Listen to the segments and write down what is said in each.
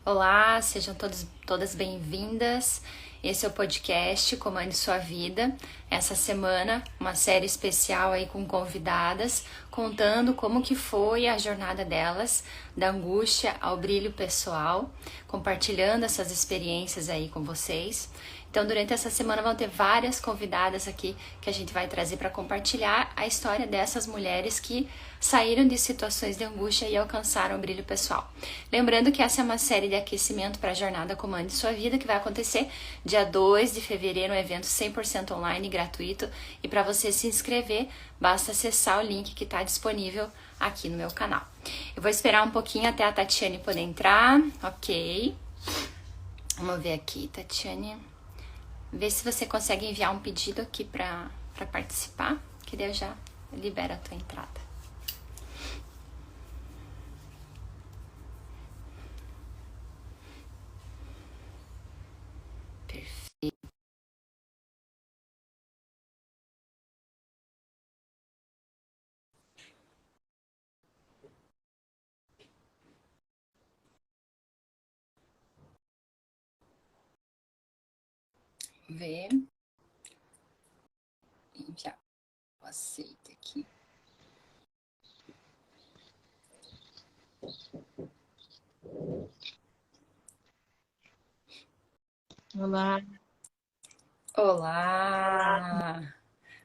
Olá, sejam todas bem-vindas. Esse é o podcast Comande Sua Vida. Essa semana, uma série especial aí com convidadas, contando como que foi a jornada delas, da angústia ao brilho pessoal, compartilhando essas experiências aí com vocês. Então, durante essa semana vão ter várias convidadas aqui que a gente vai trazer para compartilhar a história dessas mulheres que saíram de situações de angústia e alcançaram o brilho pessoal. Lembrando que essa é uma série de aquecimento para a jornada Comande Sua Vida, que vai acontecer dia 2 de fevereiro, um evento 100% online e gratuito. E para você se inscrever, basta acessar o link que está disponível aqui no meu canal. Eu vou esperar um pouquinho até a Tatiane poder entrar. Ok. Vamos ver aqui, Tatiane. Vê se você consegue enviar um pedido aqui para participar, que daí eu já libero a tua entrada. Perfeito. Ver. Enviar. Aceita aqui. Olá. Olá!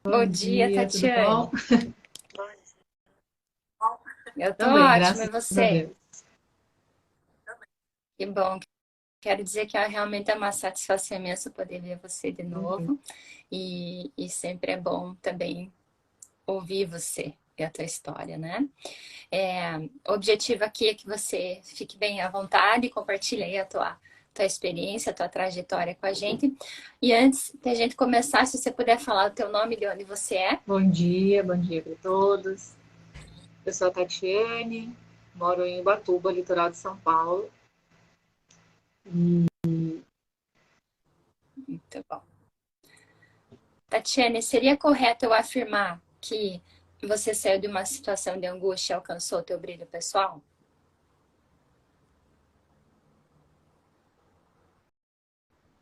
Bom Bom dia, dia, tudo bom? Tatiane. Eu tô Também, ótima, e graças a você? Deus. Que bom. Quero dizer que realmente é uma satisfação imensa poder ver você de Uhum. novo. E sempre é bom também ouvir você e a tua história, né? O objetivo aqui é que você fique bem à vontade e compartilhe aí a tua experiência, a tua trajetória com a gente. E antes de a gente começar, se você puder falar o teu nome, de onde você é. Bom dia para todos. Eu sou a Tatiane, moro em Ubatuba, litoral de São Paulo. Muito bom. Tatiane, seria correto eu afirmar que você saiu de uma situação de angústia e alcançou o teu brilho pessoal?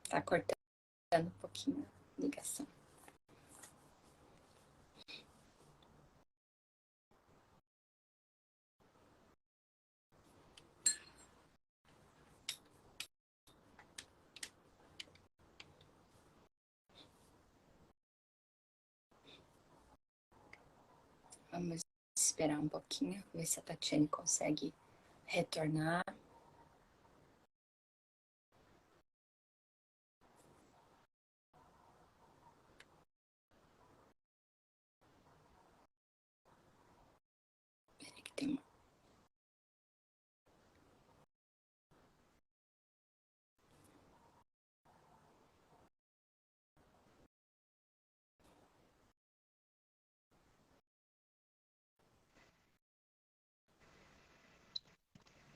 Tá cortando um pouquinho a ligação. Vamos esperar um pouquinho, ver se a Tatiane consegue retornar. Peraí que tem uma...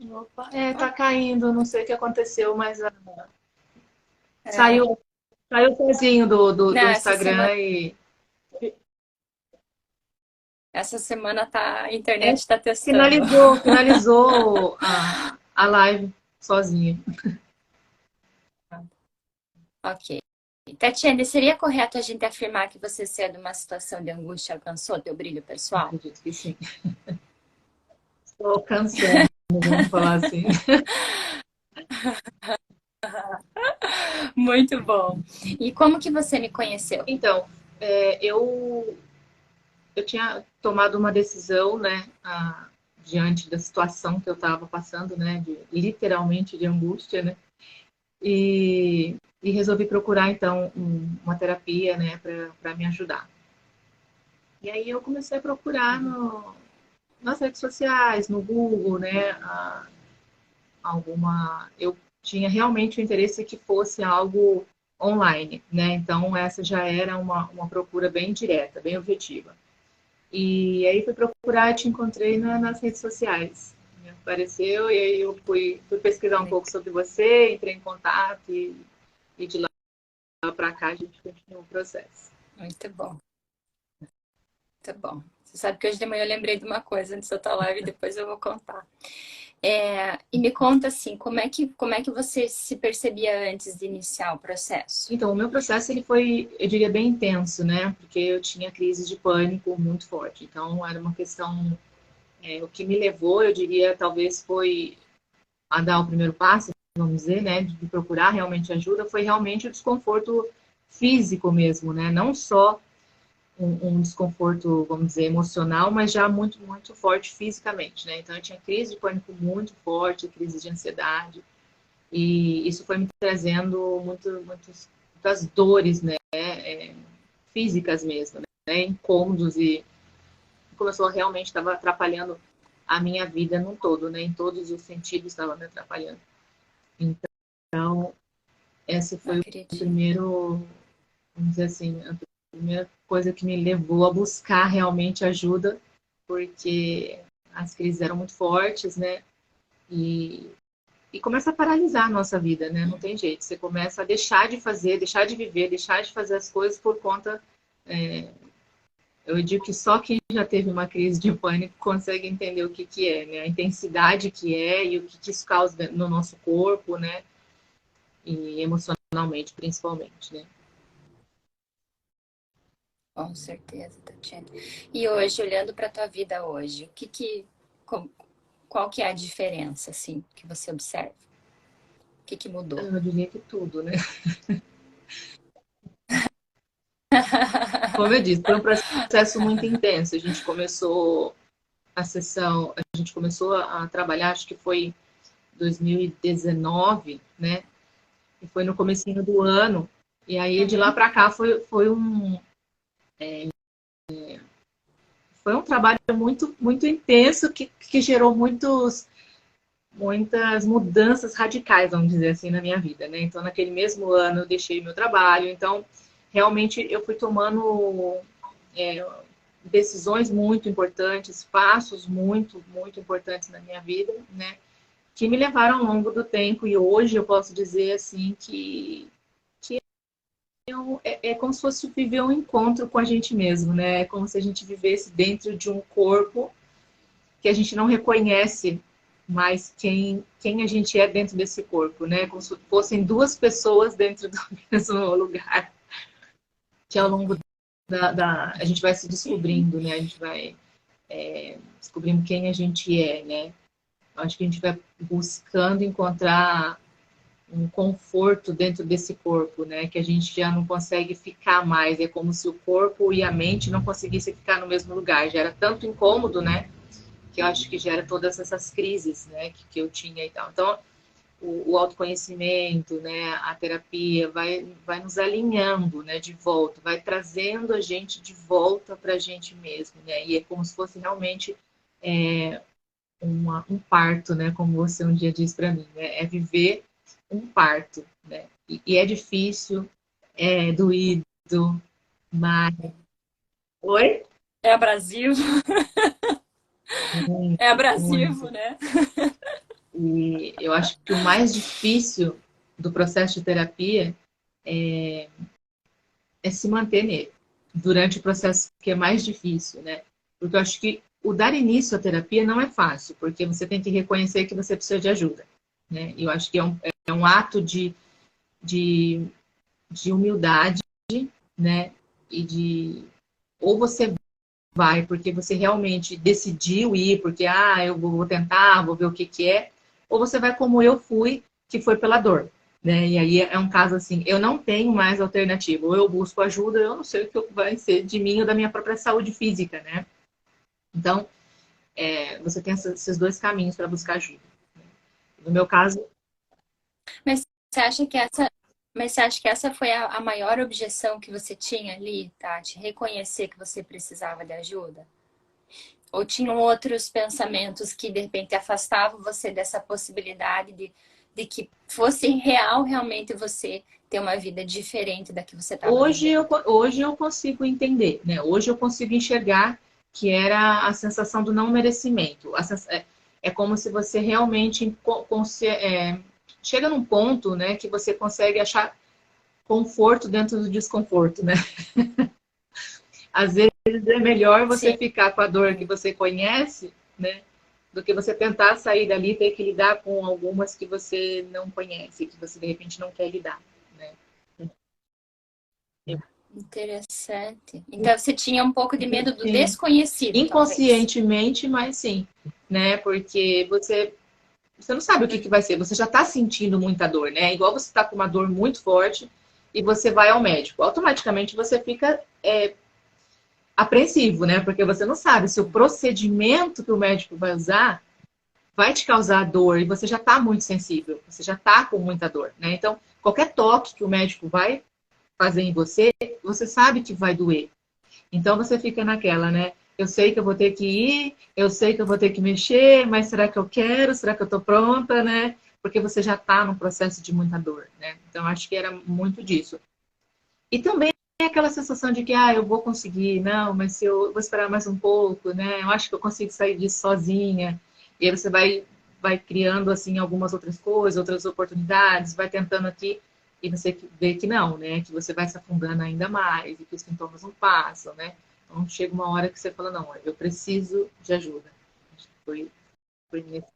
Opa, Opa. tá caindo, não sei o que aconteceu, mas É, saiu, saiu sozinho do não, Instagram e essa semana a internet é, está testando. finalizou a live sozinha. Ok. Tatiane, seria correto a gente afirmar que você saiu de uma situação de angústia e alcançou teu brilho pessoal? Acredito que sim. Estou alcançando, vamos falar assim. Muito bom. E como que você me conheceu? Então, eu tinha tomado uma decisão, né, diante da situação que eu estava passando, né, literalmente de angústia, né, e resolvi procurar então uma terapia, né, para me ajudar. E aí eu comecei a procurar nas redes sociais, no Google, né, eu tinha realmente o interesse que fosse algo online, né, então essa já era uma procura bem direta, bem objetiva. E aí fui procurar, te encontrei nas redes sociais. Me apareceu e aí eu fui pesquisar um pouco sobre você, entrei em contato e de lá para cá a gente continua o processo. Muito bom, muito bom. Você sabe que hoje de manhã eu lembrei de uma coisa antes da tua live e depois eu vou contar. E me conta assim, como é que você se percebia antes de iniciar o processo? Então, o meu processo ele foi, eu diria, bem intenso, né? Porque eu tinha crise de pânico muito forte. Então, era uma questão, o que me levou, eu diria, talvez foi a dar o primeiro passo, vamos dizer, né? De procurar realmente ajuda, foi realmente o desconforto físico mesmo, né? Não só um desconforto, vamos dizer, emocional, mas já muito, muito forte fisicamente, né? Então, eu tinha crise de pânico muito forte, crise de ansiedade, e isso foi me trazendo muitas dores, né? Físicas mesmo, né? Incômodos, e começou realmente, estava atrapalhando a minha vida num todo, né? Em todos os sentidos estava me atrapalhando. Então, esse Não foi o acredito. primeiro, vamos dizer assim, a primeira coisa que me levou a buscar realmente ajuda, porque as crises eram muito fortes, né? E, e começa a paralisar a nossa vida, né? Não tem jeito. Você começa a deixar de fazer, deixar de viver, deixar de fazer as coisas por conta. Eu digo que só quem já teve uma crise de pânico consegue entender o que, que é, né? A intensidade que é e o que isso causa no nosso corpo, né? E emocionalmente, principalmente, né? Com certeza, Tatiana. E hoje, olhando para a tua vida hoje, com- qual que é a diferença, assim, que você observa? O que mudou? Eu diria que tudo, né? Como eu disse, foi um processo muito intenso. A gente começou a sessão, a gente começou a trabalhar, acho que foi 2019, né? E foi no comecinho do ano. E aí de lá Uhum. para cá foi um trabalho muito muito intenso que gerou muitas mudanças radicais, vamos dizer assim, na minha vida, né? Então naquele mesmo ano eu deixei meu trabalho, então realmente eu fui tomando decisões muito importantes, passos muito importantes na minha vida, né? Que me levaram ao longo do tempo, e hoje eu posso dizer assim que é como se fosse viver um encontro com a gente mesmo, né? É como se a gente vivesse dentro de um corpo que a gente não reconhece mais quem a gente é dentro desse corpo, né? Como se fossem duas pessoas dentro do mesmo lugar, que ao longo a gente vai se descobrindo, né? A gente vai descobrindo quem a gente é, né? Acho que a gente vai buscando encontrar um conforto dentro desse corpo, né? Que a gente já não consegue ficar mais. É como se o corpo e a mente não conseguissem ficar no mesmo lugar. Já era tanto incômodo, né? Que eu acho que gera todas essas crises, né? Que eu tinha e tal. Então, o autoconhecimento, né? A terapia vai nos alinhando, né? De volta, vai trazendo a gente de volta para a gente mesmo, né? E é como se fosse realmente um parto, né? Como você um dia disse para mim, né? É viver um parto, né? E é difícil, é doído, mas... Oi? É abrasivo, é Muito, abrasivo, muito. né? E eu acho que o mais difícil do processo de terapia é se manter nele, durante o processo que é mais difícil, né? Porque eu acho que o dar início à terapia não é fácil, porque você tem que reconhecer que você precisa de ajuda, né? Eu acho que é um ato de, de humildade, né? E de ou você vai porque você realmente decidiu ir, porque eu vou tentar, vou ver o que que é, ou você vai como eu fui, que foi pela dor, né? E aí é um caso assim, eu não tenho mais alternativa, ou eu busco ajuda, eu não sei o que vai ser de mim ou da minha própria saúde física, né? Então, você tem esses dois caminhos para buscar ajuda. No meu caso, Mas você acha que essa, mas você acha que essa foi a maior objeção que você tinha ali, Tati? Reconhecer que você precisava de ajuda? Ou tinham outros pensamentos que de repente afastavam você dessa possibilidade de que fosse real realmente você ter uma vida diferente da que você estava vivendo? hoje eu consigo entender, né? Hoje eu consigo enxergar que era a sensação do não merecimento. É como se você realmente chega num ponto, né, que você consegue achar conforto dentro do desconforto, né? Às vezes é melhor você Sim. ficar com a dor que você conhece, né, do que você tentar sair dali e ter que lidar com algumas que você não conhece, que você de repente não quer lidar, né? Interessante. Então você tinha um pouco de medo do Sim. desconhecido, talvez. Inconscientemente, mas sim, né? Porque você não sabe o que vai ser, você já está sentindo muita dor, né? Igual você está com uma dor muito forte e você vai ao médico. Automaticamente você fica apreensivo, né? Porque você não sabe se o procedimento que o médico vai usar vai te causar dor e você já está muito sensível, você já está com muita dor, né? Então, qualquer toque que o médico vai fazer em você, você sabe que vai doer. Então você fica naquela, né? Eu sei que eu vou ter que ir, eu sei que eu vou ter que mexer, mas será que eu quero? Será que eu estou pronta, né? Porque você já está num processo de muita dor, né? Então acho que era muito disso. E também aquela sensação de que, eu vou conseguir, não, mas se eu vou esperar mais um pouco, né? Eu acho que eu consigo sair disso sozinha. E aí você vai criando, assim, algumas outras coisas, outras oportunidades, vai tentando aqui, e você vê que não, né? Que você vai se afundando ainda mais, e que os sintomas não passam, né? Então chega uma hora que você fala, não, eu preciso de ajuda. Acho que foi nesse.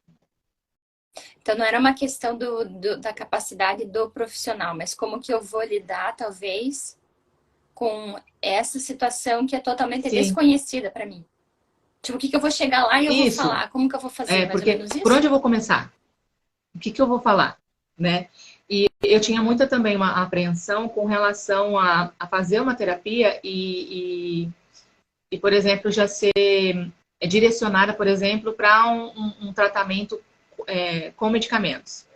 Então não era uma questão da capacidade do profissional, mas como que eu vou lidar, talvez, com essa situação que é totalmente Sim, desconhecida para mim. Tipo, o que que eu vou chegar lá e eu vou isso. falar? Como que eu vou fazer? Mais ou Porque menos por isso? onde eu vou começar? O que eu vou falar, né? E eu tinha muita também uma apreensão com relação a fazer uma terapia por exemplo, já ser direcionada, por exemplo, para um tratamento com medicamentos,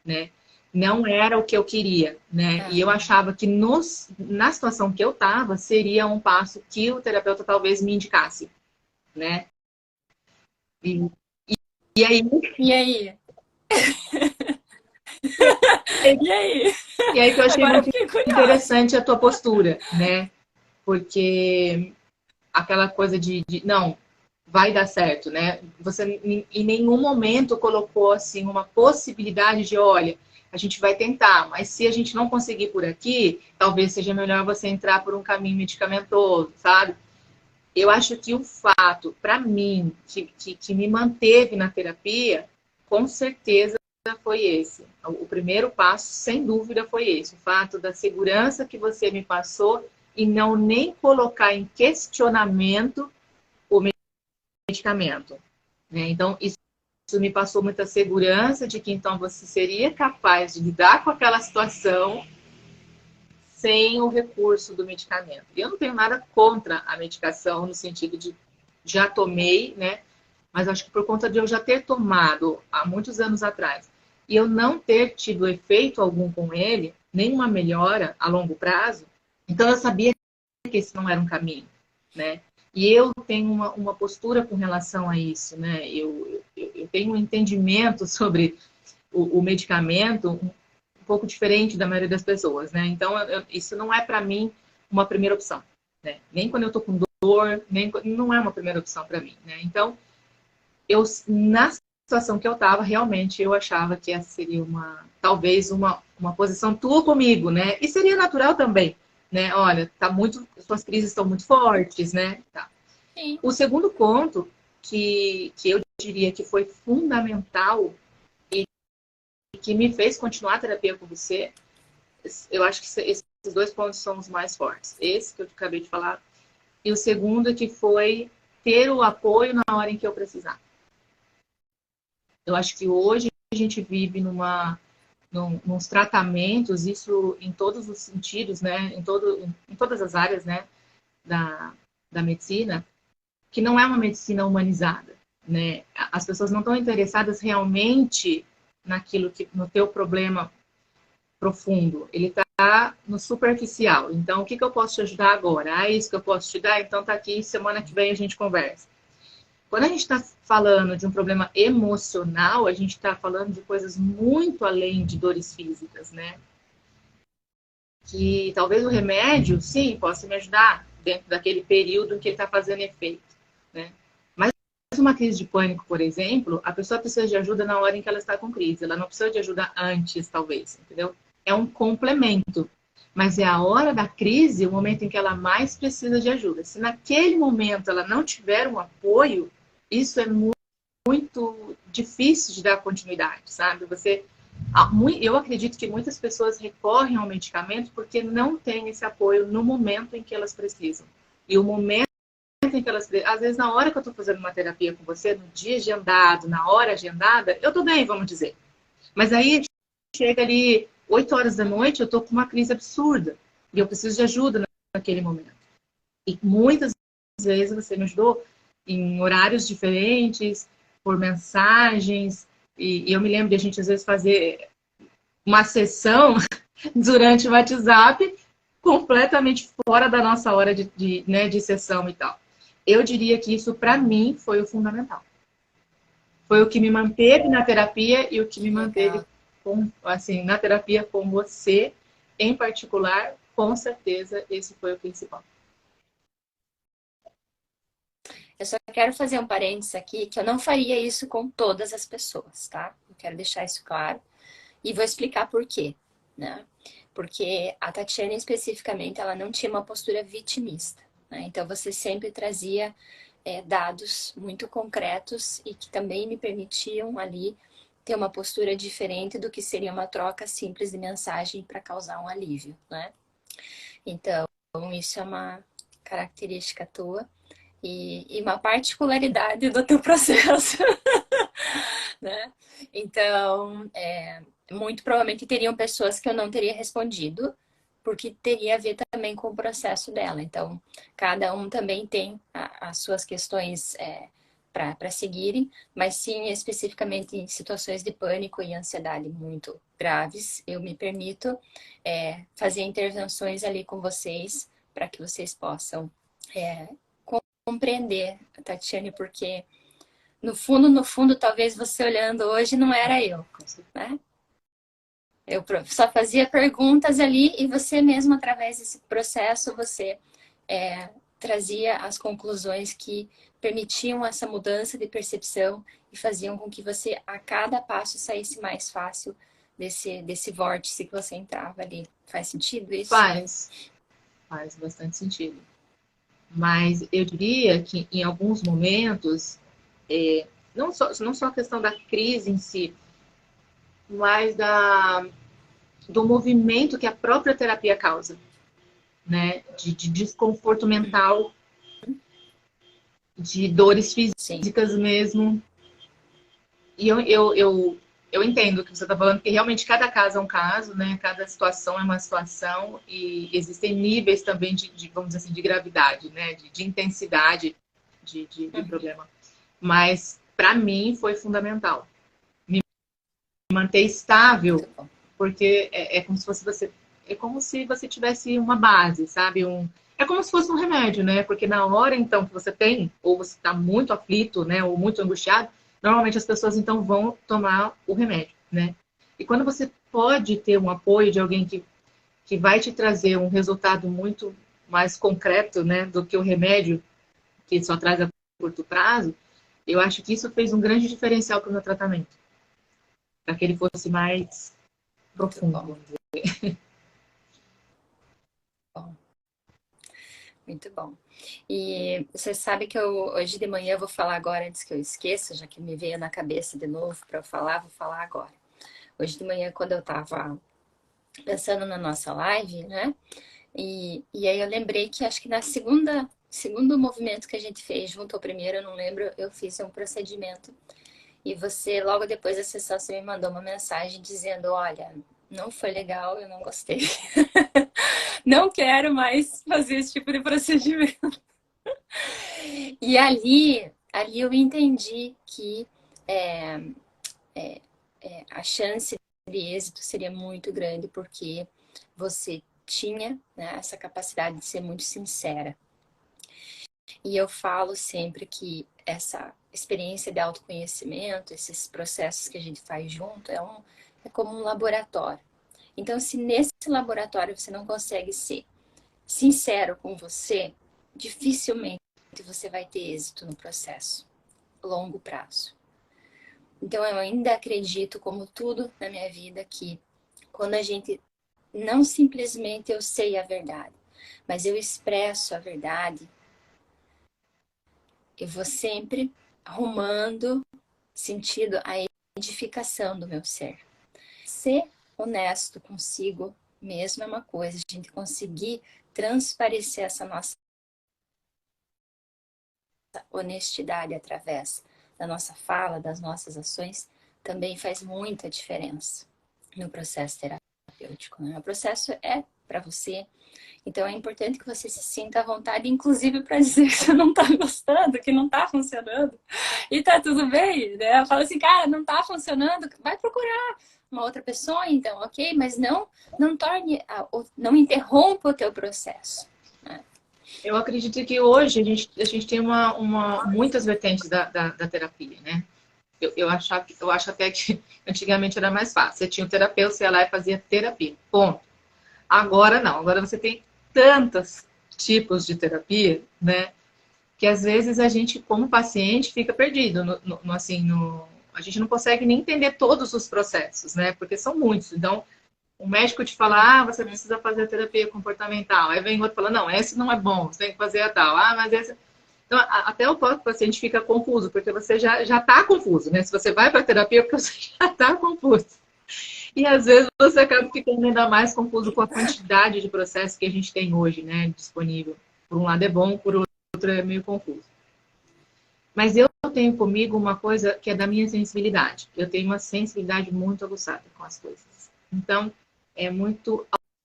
né? Não era o que eu queria, né? E eu Ah, achava que na situação que eu estava, seria um passo que o terapeuta talvez me indicasse, né? E, e aí, e aí? E aí? e aí que eu achei Agora eu muito fiquei curiosa. interessante a tua postura, né? Porque aquela coisa não, vai dar certo, né? Você em nenhum momento colocou assim uma possibilidade de, olha, a gente vai tentar, mas se a gente não conseguir por aqui, talvez seja melhor você entrar por um caminho medicamentoso, sabe? Eu acho que o fato, para mim, que me manteve na terapia, com certeza foi esse. O primeiro passo, sem dúvida, foi esse. O fato da segurança que você me passou e não nem colocar em questionamento o medicamento, né? Então, isso me passou muita segurança de que então você seria capaz de lidar com aquela situação sem o recurso do medicamento. E eu não tenho nada contra a medicação no sentido de já tomei, né? Mas acho que por conta de eu já ter tomado há muitos anos atrás e eu não ter tido efeito algum com ele, nenhuma melhora a longo prazo, então eu sabia que esse não era um caminho, né? E eu tenho uma postura com relação a isso, né? Eu tenho um entendimento sobre o medicamento um pouco diferente da maioria das pessoas, né? Então, isso não é para mim uma primeira opção, né? Nem quando eu tô com dor, não é uma primeira opção para mim, né? Então, na situação que eu estava, realmente eu achava que essa seria talvez uma posição tua comigo, né? E seria natural também, né? Olha, suas crises estão muito fortes, né? Tá. Sim. O segundo ponto que eu diria que foi fundamental e que me fez continuar a terapia com você, eu acho que esses dois pontos são os mais fortes. Esse que eu acabei de falar. E o segundo que foi ter o apoio na hora em que eu precisar. Eu acho que hoje a gente vive nos tratamentos, isso em todos os sentidos, né? Em todas as áreas, né? Da medicina, que não é uma medicina humanizada, né? As pessoas não estão interessadas realmente no teu problema profundo. Ele está no superficial. Então, o que eu posso te ajudar agora? É isso que eu posso te dar? Então, tá aqui, semana que vem a gente conversa. Quando a gente está falando de um problema emocional, a gente está falando de coisas muito além de dores físicas, né? Que talvez o remédio, sim, possa me ajudar dentro daquele período em que ele está fazendo efeito, né? Mas uma crise de pânico, por exemplo, a pessoa precisa de ajuda na hora em que ela está com crise. Ela não precisa de ajuda antes, talvez, entendeu? É um complemento. Mas é a hora da crise, o momento em que ela mais precisa de ajuda. Se naquele momento ela não tiver um apoio, isso é muito muito difícil de dar continuidade, sabe? Eu acredito que muitas pessoas recorrem ao medicamento porque não têm esse apoio no momento em que elas precisam. E o momento em que elas precisam, às vezes na hora que eu estou fazendo uma terapia com você, no dia agendado, na hora agendada, eu estou bem, vamos dizer. Mas aí chega ali 8 horas da noite, eu estou com uma crise absurda e eu preciso de ajuda naquele momento. E muitas vezes você me ajudou em horários diferentes, por mensagens, e eu me lembro de a gente às vezes fazer uma sessão durante o WhatsApp completamente fora da nossa hora de sessão e tal. Eu diria que isso, para mim, foi o fundamental. Foi o que me manteve na terapia e o que me manteve na terapia com você, em particular, com certeza, esse foi o principal. Eu só quero fazer um parênteses aqui, que eu não faria isso com todas as pessoas, tá? Eu quero deixar isso claro. E vou explicar por quê, né? Porque a Tatiana, especificamente, ela não tinha uma postura vitimista, né? Então, você sempre trazia dados muito concretos e que também me permitiam ali ter uma postura diferente do que seria uma troca simples de mensagem para causar um alívio, né? Então, isso é uma característica tua e uma particularidade do teu processo, né? Então, muito provavelmente teriam pessoas que eu não teria respondido, porque teria a ver também com o processo dela. Então, cada um também tem as suas questões para seguirem, mas sim, especificamente em situações de pânico e ansiedade muito graves, eu me permito fazer intervenções ali com vocês, para que vocês possam compreender, Tatiane, porque no fundo, talvez você olhando hoje não era eu, né? Eu só fazia perguntas ali e você mesmo, através desse processo, você trazia as conclusões que permitiam essa mudança de percepção e faziam com que você, a cada passo, saísse mais fácil desse vórtice que você entrava ali. Faz sentido isso? Faz bastante sentido. Mas eu diria que em alguns momentos, não só a questão da crise em si, mas do movimento que a própria terapia causa, né? De desconforto mental, de dores físicas Sim. mesmo. E eu entendo o que você está falando, porque realmente cada caso é um caso, né? Cada situação é uma situação e existem níveis também vamos dizer assim, de gravidade, né? De intensidade de problema. Mas, para mim, foi fundamental. Me manter estável, porque é como se você tivesse uma base, sabe? É como se fosse um remédio, né? Porque na hora, então, que você tem, ou você está muito aflito, né? Ou muito angustiado, normalmente as pessoas, então, vão tomar o remédio, né? E quando você pode ter um apoio de alguém que vai te trazer um resultado muito mais concreto, né? Do que o remédio, que só traz a curto prazo, eu acho que isso fez um grande diferencial para o meu tratamento. Para que ele fosse mais profundo, vamos dizer. Muito bom. E você sabe que hoje de manhã eu vou falar agora, antes que eu esqueça, já que me veio na cabeça de novo para eu falar, vou falar agora. Hoje de manhã, quando eu estava pensando na nossa live, né? E aí eu lembrei que acho que na segundo movimento que a gente fez junto ao primeiro, eu não lembro, eu fiz um procedimento. E você, logo depois da sessão, você me mandou uma mensagem dizendo, olha, não foi legal, eu não gostei. Não quero mais fazer esse tipo de procedimento. E ali eu entendi que a chance de êxito seria muito grande, porque você tinha, né, essa capacidade de ser muito sincera. E eu falo sempre que essa experiência de autoconhecimento, esses processos que a gente faz junto, é como um laboratório. Então, se nesse laboratório você não consegue ser sincero com você, dificilmente você vai ter êxito no processo, longo prazo. Então, eu ainda acredito, como tudo na minha vida, que quando a gente não simplesmente eu sei a verdade, mas eu expresso a verdade, eu vou sempre arrumando sentido a edificação do meu ser. Ser honesto consigo mesmo é uma coisa, a gente conseguir transparecer essa nossa honestidade através da nossa fala, das nossas ações, também faz muita diferença no processo terapêutico, né? O processo é para você, então é importante que você se sinta à vontade, inclusive para dizer que você não está gostando, que não está funcionando, e tá tudo bem, né? Fala assim, cara, não está funcionando, vai procurar uma outra pessoa, então, ok? Mas não torne, não interrompa o teu processo, né? Eu acredito que hoje a gente tem muitas vertentes da terapia, né? Eu acho até que antigamente era mais fácil. Você tinha um terapeuta, você ia lá e fazia terapia. Ponto. Agora não. Agora você tem tantos tipos de terapia, né? Que às vezes a gente, como paciente, fica perdido. A gente não consegue nem entender todos os processos, né? Porque são muitos. Então, o médico te fala, você precisa fazer a terapia comportamental. Aí vem outro falando, não, esse não é bom, você tem que fazer a tal. Mas esse... Então, até o próprio paciente fica confuso, porque você já está confuso, né? Se você vai para a terapia, é porque você já está confuso. E às vezes você acaba ficando ainda mais confuso com a quantidade de processos que a gente tem hoje, né, disponível. Por um lado é bom, por outro é meio confuso. Mas eu tenho comigo uma coisa que é da minha sensibilidade. Eu tenho uma sensibilidade muito aguçada com as coisas. Então,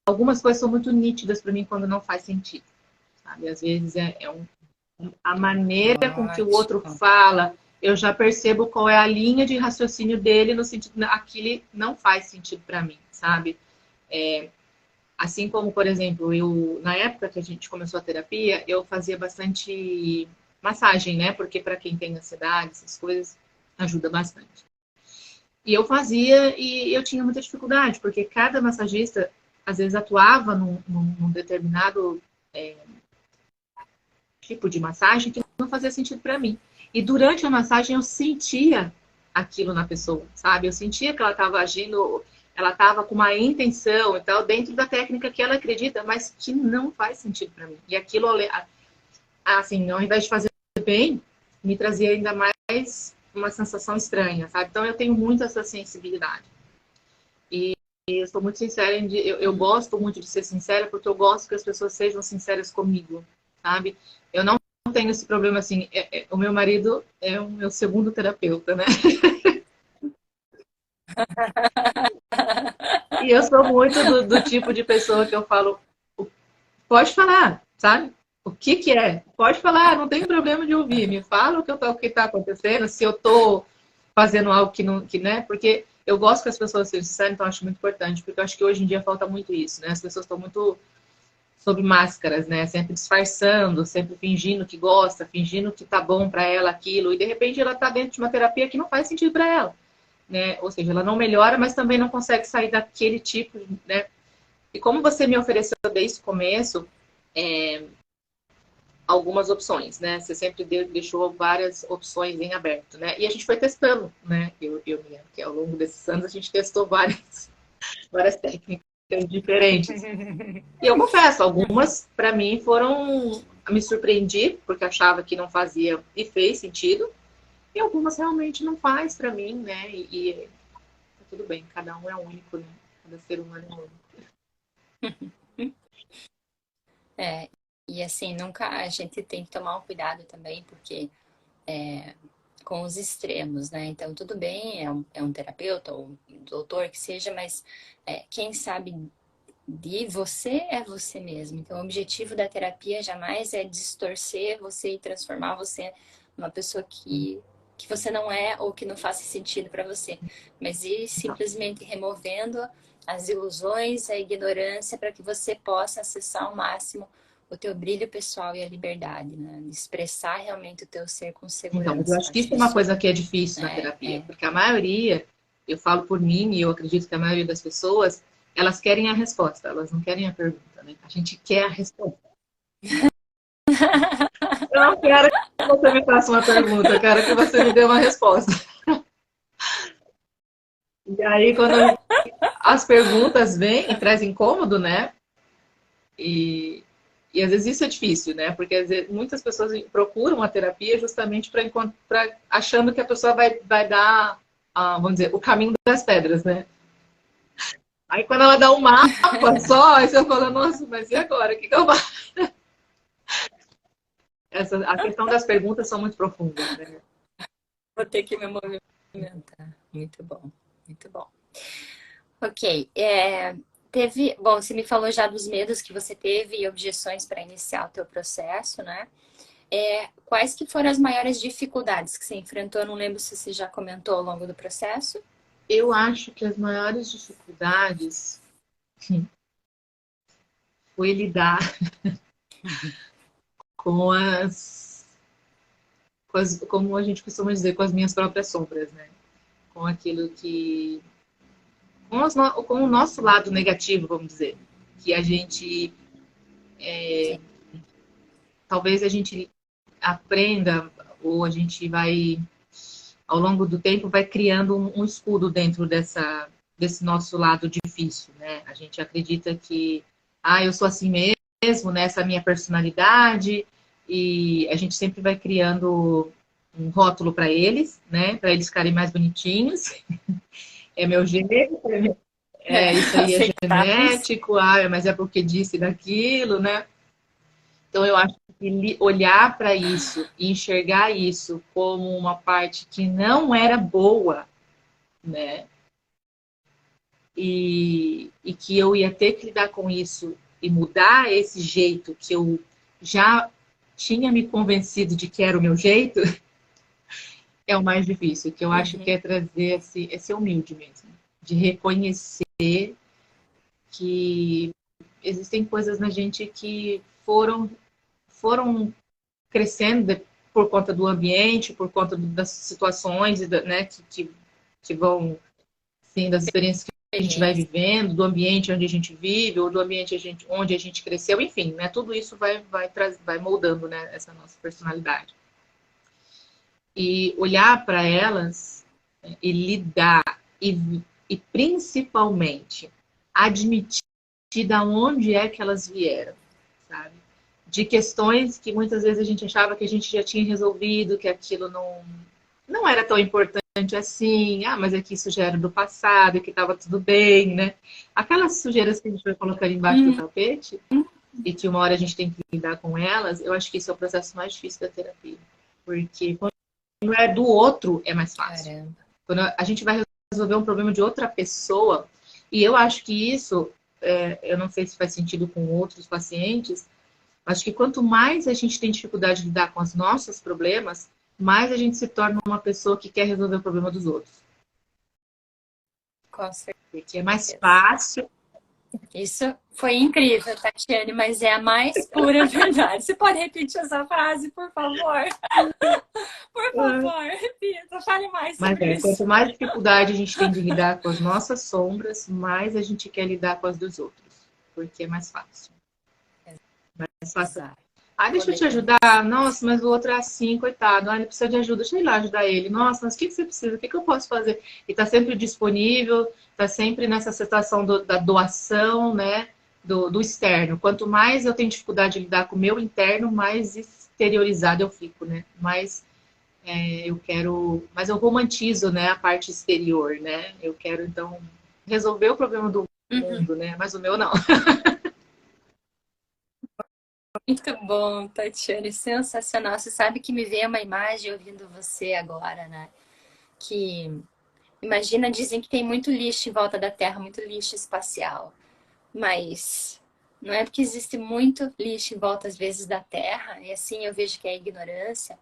algumas coisas são muito nítidas para mim quando não faz sentido. Sabe? Às vezes a maneira com que o outro fala, eu já percebo qual é a linha de raciocínio dele no sentido, aquilo não faz sentido para mim, sabe? Assim como, por exemplo, na época que a gente começou a terapia, eu fazia bastante massagem, né? Porque para quem tem ansiedade, essas coisas, ajuda bastante. E eu fazia e eu tinha muita dificuldade, porque cada massagista, às vezes, atuava num determinado tipo de massagem que não fazia sentido para mim. E durante a massagem eu sentia aquilo na pessoa, sabe? Eu sentia que ela estava agindo, ela estava com uma intenção e tal, dentro da técnica que ela acredita, mas que não faz sentido para mim. E aquilo, assim, ao invés de fazer bem, me trazia ainda mais uma sensação estranha, sabe? Então eu tenho muito essa sensibilidade. E eu estou muito sincera, eu gosto muito de ser sincera, porque eu gosto que as pessoas sejam sinceras comigo, sabe? Eu não tenho esse problema assim. O meu marido é o meu segundo terapeuta, né? E eu sou muito do tipo de pessoa que eu falo, pode falar, sabe? O que é? Pode falar, não tem problema de ouvir. Me fala o que está acontecendo, se eu estou fazendo algo que não, né? Porque eu gosto que as pessoas sejam sinceras, então eu acho muito importante, porque eu acho que hoje em dia falta muito isso, né? As pessoas estão muito sob máscaras, né? Sempre disfarçando, sempre fingindo que gosta, fingindo que tá bom para ela aquilo, e de repente ela tá dentro de uma terapia que não faz sentido para ela, né? Ou seja, ela não melhora, mas também não consegue sair daquele tipo, né? E como você me ofereceu desde o começo, algumas opções, né? Você sempre deixou várias opções em aberto, né? E a gente foi testando, né? Eu me lembro que ao longo desses anos a gente testou várias técnicas diferentes. E eu confesso, algumas para mim me surpreendi, porque achava que não fazia e fez sentido, e algumas realmente não faz para mim, né? E tá tudo bem, cada um é único, né? Cada ser humano é único. E assim, nunca a gente tem que tomar um cuidado também, porque com os extremos, né? Então, tudo bem, é um terapeuta ou um doutor que seja, mas quem sabe de você é você mesmo. Então, o objetivo da terapia jamais é distorcer você e transformar você numa pessoa que você não é ou que não faça sentido para você, mas ir simplesmente removendo as ilusões, a ignorância, para que você possa acessar ao máximo o teu brilho pessoal e a liberdade, né? Expressar realmente o teu ser com Então, segurança. eu acho que isso é uma coisa que é difícil na terapia, porque a maioria, eu falo por mim e eu acredito que a maioria das pessoas, elas querem a resposta, elas não querem a pergunta, né? A gente quer a resposta. Eu não quero que você me faça uma pergunta, eu quero que você me dê uma resposta. E aí, quando as perguntas vêm, traz incômodo, né? E E às vezes isso é difícil, né? Porque às vezes, muitas pessoas procuram a terapia justamente para achando que a pessoa vai dar, vamos dizer, o caminho das pedras, né? Aí quando ela dá um mapa só, aí você fala, nossa, mas e agora? O que eu faço? A questão das perguntas são muito profundas, né? Vou ter que me movimentar. Muito bom, muito bom. Ok, bom, você me falou já dos medos que você teve e objeções para iniciar o teu processo, né? Quais que foram as maiores dificuldades que você enfrentou? Eu não lembro se você já comentou ao longo do processo. Eu acho que as maiores dificuldades foi lidar com como a gente costuma dizer, com as minhas próprias sombras, né? Com aquilo que com o nosso lado negativo, vamos dizer, que a gente Sim. talvez a gente aprenda ou a gente vai ao longo do tempo vai criando um escudo dentro desse nosso lado difícil, né? A gente acredita que eu sou assim mesmo, né? Essa é a minha personalidade e a gente sempre vai criando um rótulo para eles, né? Para eles ficarem mais bonitinhos. É meu jeito, isso aí é Aceitáveis. genético, mas é porque disse daquilo, né? Então eu acho que olhar para isso e enxergar isso como uma parte que não era boa, né? E que eu ia ter que lidar com isso e mudar esse jeito que eu já tinha me convencido de que era o meu jeito, é o mais difícil, que eu acho que Uhum. é trazer esse humilde mesmo, de reconhecer que existem coisas na gente que foram crescendo por conta do ambiente, por conta das situações, né, que vão, sim, das experiências que a gente vai Experiência. vivendo, do ambiente onde a gente vive, ou do ambiente onde a gente cresceu, enfim, né, tudo isso vai moldando, né, essa nossa personalidade. E olhar para elas, né, e lidar, e principalmente admitir da onde é que elas vieram, sabe? De questões que muitas vezes a gente achava que a gente já tinha resolvido, que aquilo não era tão importante assim, mas é que isso já era do passado, que estava tudo bem, né? Aquelas sujeiras que a gente vai colocando embaixo do Uhum. tapete e que uma hora a gente tem que lidar com elas, eu acho que esse é o processo mais difícil da terapia. Porque quando é do outro, é mais fácil. Caramba. Quando a gente vai resolver um problema de outra pessoa, e eu acho que isso, eu não sei se faz sentido com outros pacientes, acho que quanto mais a gente tem dificuldade de lidar com os nossos problemas, mais a gente se torna uma pessoa que quer resolver o problema dos outros. Com Porque é mais certeza. fácil. Isso foi incrível, Tatiane, mas é a mais pura verdade. Você pode repetir essa frase, por favor? Por favor, repita, fale mais Mas sobre quanto isso. mais dificuldade a gente tem de lidar com as nossas sombras, mais a gente quer lidar com as dos outros. Porque é mais fácil. Mais fácil. Exato. Deixa eu te ajudar. Nossa, mas o outro é assim, coitado. Ele precisa de ajuda. Deixa eu ir lá ajudar ele. Nossa, mas o que você precisa? O que eu posso fazer? E tá sempre disponível, tá sempre nessa situação da doação, né? Do externo. Quanto mais eu tenho dificuldade de lidar com o meu interno, mais exteriorizado eu fico, né? Mais eu quero. Mas eu romantizo, né? A parte exterior, né? Eu quero, então, resolver o problema do Uhum. mundo, né? Mas o meu não. Muito bom, Tatiane, sensacional. Você sabe que me veio uma imagem ouvindo você agora, né? Que imagina, dizem que tem muito lixo em volta da Terra, muito lixo espacial. Mas não é porque existe muito lixo em volta, às vezes, da Terra, e assim eu vejo que é a ignorância.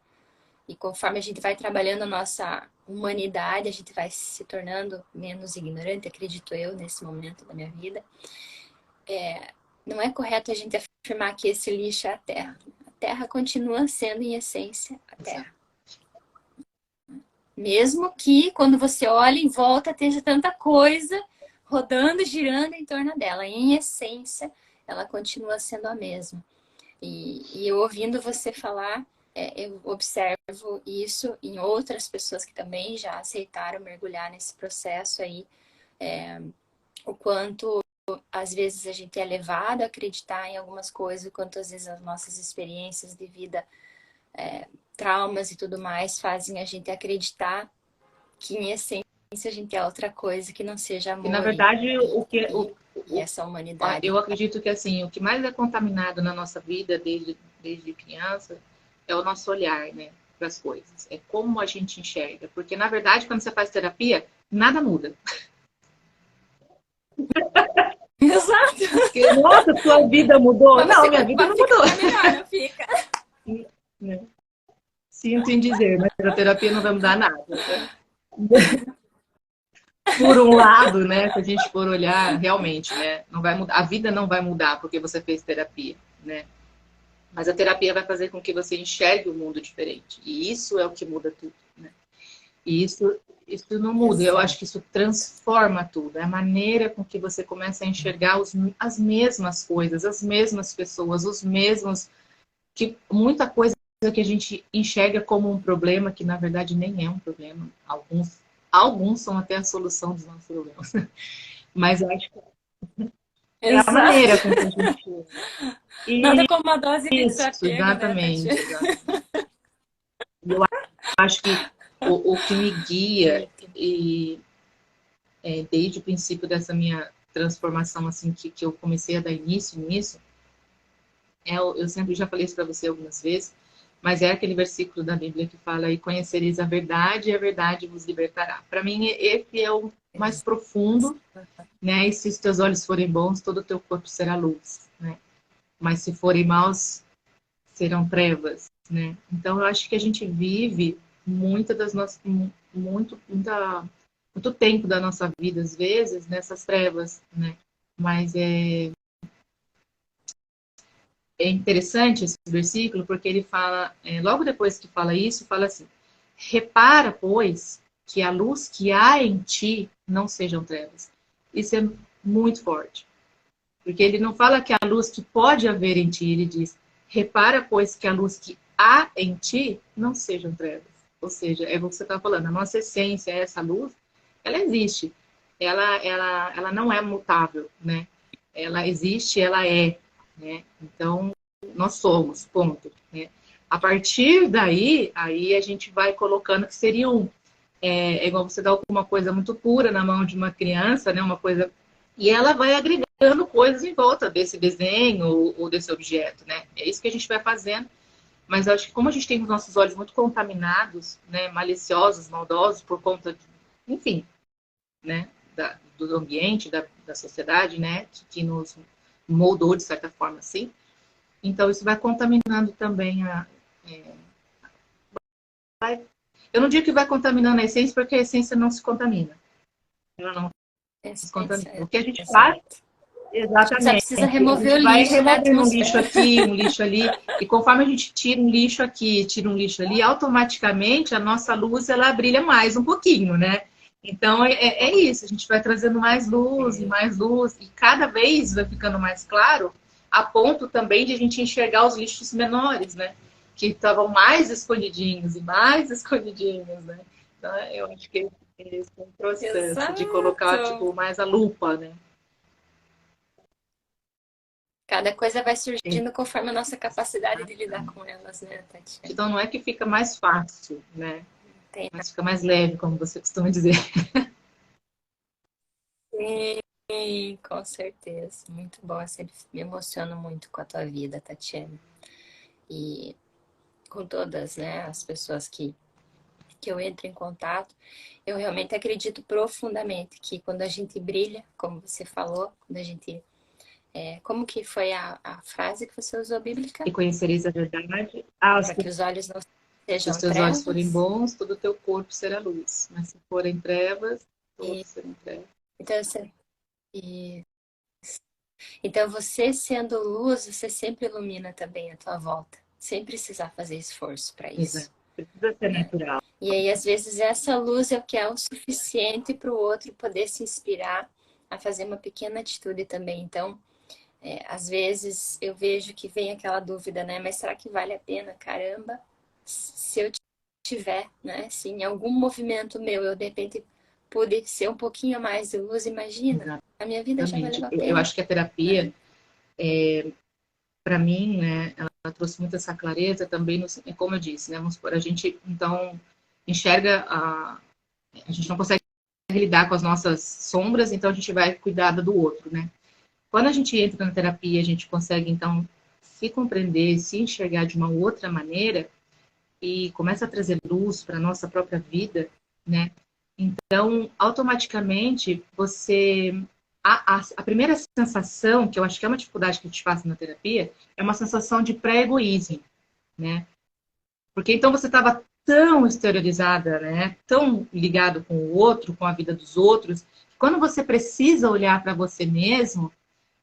E conforme a gente vai trabalhando a nossa humanidade, a gente vai se tornando menos ignorante, acredito eu, nesse momento da minha vida. Não é correto a gente afirmar que esse lixo é a Terra. A Terra continua sendo, em essência, a Terra. Mesmo que, quando você olha em volta, esteja tanta coisa rodando, girando em torno dela. Em essência, ela continua sendo a mesma. E eu ouvindo você falar, eu observo isso em outras pessoas que também já aceitaram mergulhar nesse processo aí, o quanto às vezes a gente é levado a acreditar em algumas coisas, quanto às vezes as nossas experiências de vida, traumas e tudo mais, fazem a gente acreditar que em essência a gente é outra coisa que não seja E na amor verdade, e essa humanidade. eu acredito que assim, o que mais é contaminado na nossa vida desde criança é o nosso olhar, né, para as coisas. É como a gente enxerga. Porque, na verdade, quando você faz terapia, nada muda. Exato. Porque, nossa, sua vida mudou. Mas você Não, minha vida vai não mudou. ficar melhor, não fica? Né? Sinto em dizer, mas a terapia não vai mudar nada. Né? Por um lado, né, se a gente for olhar, realmente, né, não vai mudar, a vida não vai mudar porque você fez terapia, né? Mas a terapia vai fazer com que você enxergue o mundo diferente. E isso é o que muda tudo, né? E isso não muda. Eu acho que isso transforma tudo. É a maneira com que você começa a enxergar as mesmas coisas, as mesmas pessoas, os mesmos... que muita coisa que a gente enxerga como um problema, que na verdade nem é um problema. Alguns são até a solução dos nossos problemas. Mas eu acho que é a maneira Exato. com que a gente... Nada como uma dose de Isso, desapego, né, Tati? exatamente. Eu acho que o que me guia e desde o princípio dessa minha transformação assim que eu comecei a dar início nisso, eu sempre já falei isso para você algumas vezes, mas é aquele versículo da Bíblia que fala: e conhecereis a verdade e a verdade vos libertará. Para mim esse é o mais profundo, né? E se os teus olhos forem bons, todo o teu corpo será luz, né? Mas se forem maus, serão trevas, né? Então eu acho que a gente vive muito tempo da nossa vida às vezes nessas trevas, né? Mas é interessante esse versículo porque ele fala, logo depois que fala isso, fala assim: repara, pois, que a luz que há em ti não sejam trevas. Isso é muito forte. Porque ele não fala que a luz que pode haver em ti, ele diz: repara, pois, que a luz que há em ti não sejam trevas. Ou seja, é o que você está falando, a nossa essência, essa luz, ela existe. Ela não é mutável, né? Ela existe, ela é, né? Então, nós somos, ponto. Né? A partir daí, aí a gente vai colocando que seria igual você dar alguma coisa muito pura na mão de uma criança, né? Uma coisa, e ela vai agregando coisas em volta desse desenho ou desse objeto, né? É isso que a gente vai fazendo. Mas eu acho que como a gente tem os nossos olhos muito contaminados, né? Maliciosos, maldosos, por conta, enfim, né? Do ambiente, da sociedade, né? Que nos moldou de certa forma assim. Então isso vai contaminando também eu não digo que vai contaminando a essência, porque a essência não se contamina. Ela não se contamina. O que a gente faz, Só exatamente, precisa a remover o gente vai lixo da removendo um lixo atmosfera. aqui, um lixo ali, e conforme a gente tira um lixo aqui, tira um lixo ali, automaticamente a nossa luz ela brilha mais um pouquinho, né? Então é isso, a gente vai trazendo mais luz, e cada vez vai ficando mais claro, a ponto também de a gente enxergar os lixos menores, né? Que estavam mais escondidinhos e mais escondidinhos, né? Então eu acho que esse é um processo de colocar Exato. tipo mais a lupa, né? Cada coisa vai surgindo conforme a nossa capacidade de lidar com elas, né, Tatiana? Então não é que fica mais fácil, né? Tem. Mas fica mais leve, como você costuma dizer. Sim, com certeza. Muito bom. Eu sempre me emociono muito com a tua vida, Tatiana. E com todas, né, as pessoas que eu entro em contato, eu realmente acredito profundamente que quando a gente brilha, como você falou, quando a gente... como que foi a frase que você usou, bíblica? E conhecereis a verdade. Para que os olhos não Se os sejam teus olhos forem trevas. bons, todo o teu corpo será luz. Mas se forem trevas, E, todos serão trevas. então, você, e, então, você sendo luz, você sempre ilumina também a tua volta, sem precisar fazer esforço para Exato. isso. Precisa ser Né? natural. E aí, às vezes, essa luz é o que é o suficiente para o outro poder se inspirar a fazer uma pequena atitude também. Então, às vezes eu vejo que vem aquela dúvida, né? Mas será que vale a pena? Caramba, se eu tiver, né? Se em algum movimento meu eu de repente pude ser um pouquinho mais de luz, imagina. Exato. A minha vida já Exatamente. valeu a Eu pena. acho que a terapia, para mim, né, ela trouxe muito essa clareza também, como eu disse, né, vamos supor, a gente, então, enxerga, a gente não consegue lidar com as nossas sombras, então a gente vai cuidar do outro, né? Quando a gente entra na terapia, a gente consegue, então, se compreender, se enxergar de uma outra maneira e começa a trazer luz para a nossa própria vida, né? Então, automaticamente, você... A primeira sensação, que eu acho que é uma dificuldade que a gente passa na terapia, é uma sensação de pré-egoísmo, né? Porque então você estava tão exteriorizada, né? Tão ligado com o outro, com a vida dos outros, que quando você precisa olhar para você mesmo,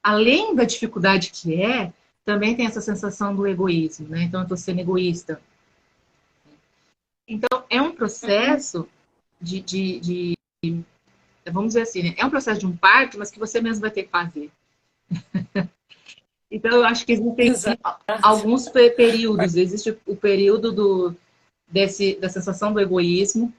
além da dificuldade que é, também tem essa sensação do egoísmo, né? Então eu estou sendo egoísta. Então é um Uhum. processo de, vamos dizer assim, né? É um processo de um parto, mas que você mesmo vai ter que fazer. Então eu acho que existem Exato. alguns períodos. Existe o período da sensação do egoísmo,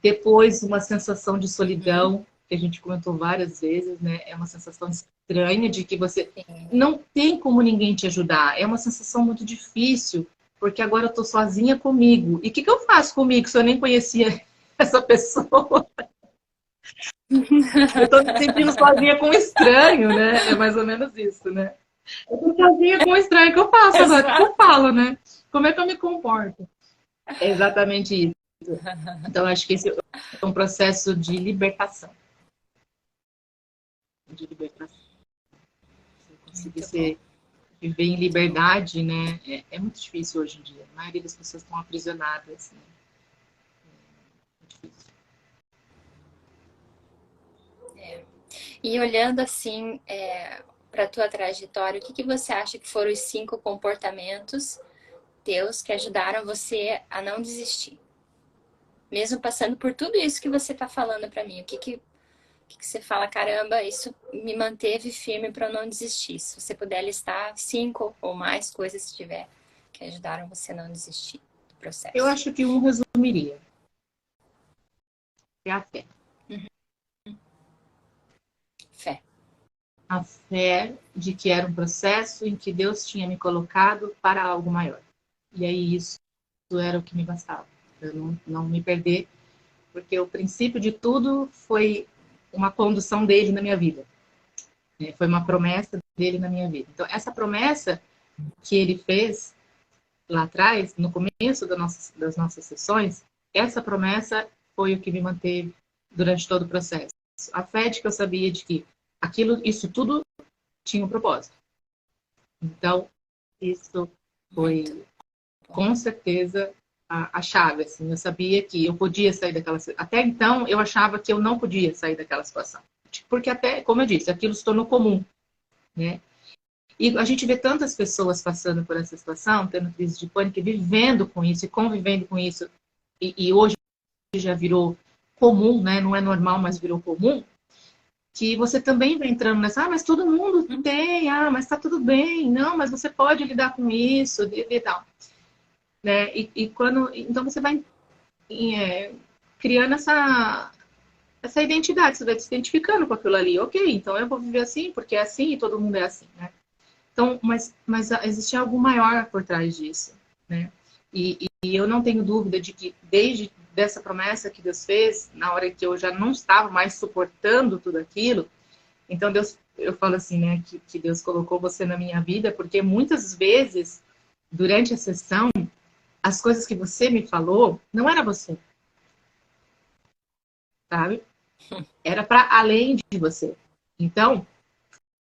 depois uma sensação de Uhum. solidão, que a gente comentou várias vezes, né? É uma sensação estranha de que você Sim. não tem como ninguém te ajudar. É uma sensação muito difícil, porque agora eu estou sozinha comigo. E o que eu faço comigo se eu nem conhecia essa pessoa? Eu estou me sentindo sozinha com um estranho, né? É mais ou menos isso, né? Eu estou sozinha com um estranho, o que eu faço agora? O que eu Exato. falo, né? Como é que eu me comporto? É exatamente isso. Então, acho que esse é um processo de libertação. De libertação. Você conseguir Muito bom. viver em Muito bom. liberdade, né? É muito difícil hoje em dia. A maioria das pessoas estão aprisionadas, né? É difícil. É. E olhando assim, para a tua trajetória, o que que você acha que foram os 5 comportamentos teus que ajudaram você a não desistir? Mesmo passando por tudo isso que você está falando para mim, o que que você fala, caramba, isso me manteve firme para eu não desistir? Se você puder listar 5 ou mais coisas se tiver que ajudaram você a não desistir do Eu processo. acho que um resumiria. É a fé. Fé. A fé de que era um processo em que Deus tinha me colocado para algo maior. E aí isso era o que me bastava. Eu não me perder, porque o princípio de tudo foi uma condução dele na minha vida. Né? Foi uma promessa dele na minha vida. Então, essa promessa que ele fez lá atrás, no começo das nossas sessões, essa promessa foi o que me manteve durante todo o processo. A fé de que eu sabia de que isso tudo tinha um propósito. Então, isso Muito foi bom. com certeza a chave. Assim, eu sabia que eu podia sair daquela situação. Até então, eu achava que eu não podia sair daquela situação. Porque até, como eu disse, aquilo se tornou comum, né? E a gente vê tantas pessoas passando por essa situação, tendo crise de pânico, vivendo com isso e convivendo com isso, e hoje já virou comum, né? Não é normal, mas virou comum, que você também vai entrando nessa, mas todo mundo tem, mas tá tudo bem, não, mas você pode lidar com isso, e tal. Né? Então você vai criando essa identidade, você vai se identificando com aquilo ali. Ok, então eu vou viver assim, porque é assim e todo mundo é assim, né? Então, mas existe algo maior por trás disso, né? E eu não tenho dúvida de que desde dessa promessa que Deus fez, na hora que eu já não estava mais suportando tudo aquilo, então Deus, eu falo assim, né, que Deus colocou você na minha vida, porque muitas vezes durante a sessão as coisas que você me falou não era você, sabe? Era para além de você. Então,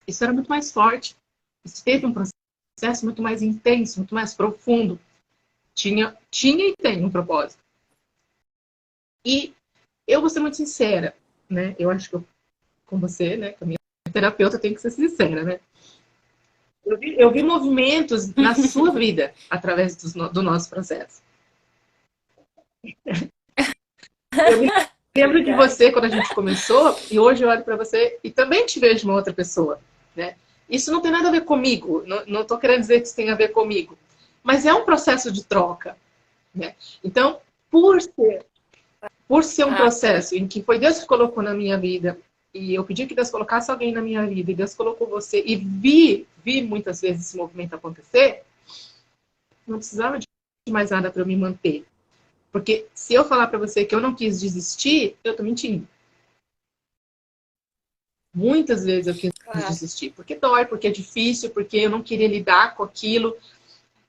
isso era muito mais forte. Isso teve um processo muito mais intenso, muito mais profundo. Tinha e tem um propósito. E eu vou ser muito sincera, né? Eu acho que com você, né, com a minha terapeuta, eu tenho que ser sincera, né? Eu vi movimentos na sua vida através do nosso processo. Eu me lembro de Verdade. você quando a gente começou e hoje eu olho para você e também te vejo uma outra pessoa, né? Isso não tem nada a ver comigo, não estou querendo dizer que isso tem a ver comigo, mas é um processo de troca, né? Então, por ser um Ah, processo em que foi Deus que colocou na minha vida e eu pedi que Deus colocasse alguém na minha vida, e Deus colocou você, e vi muitas vezes esse movimento acontecer, não precisava de mais nada para eu me manter. Porque se eu falar para você que eu não quis desistir, eu tô mentindo. Muitas vezes eu quis desistir, porque dói, porque é difícil, porque eu não queria lidar com aquilo.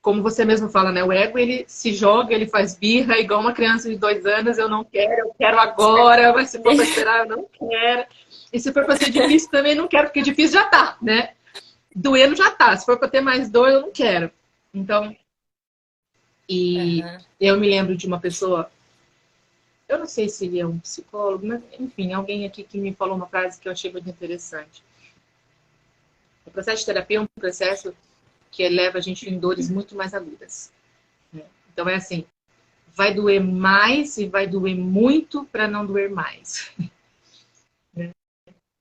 Como você mesmo fala, né? O ego, ele se joga, ele faz birra, igual uma criança de 2 anos, eu não quero, eu quero agora, mas se for para esperar, eu não quero. E se for para ser difícil, também não quero, porque difícil já tá, né? Doendo já tá. Se for para ter mais dor, eu não quero. Então, e eu me lembro de uma pessoa, eu não sei se ele é um psicólogo, mas enfim, alguém aqui que me falou uma frase que eu achei muito interessante. O processo de terapia é um processo que leva a gente em dores muito mais agudas. Né? Então é assim, vai doer mais e vai doer muito para não doer mais. Né?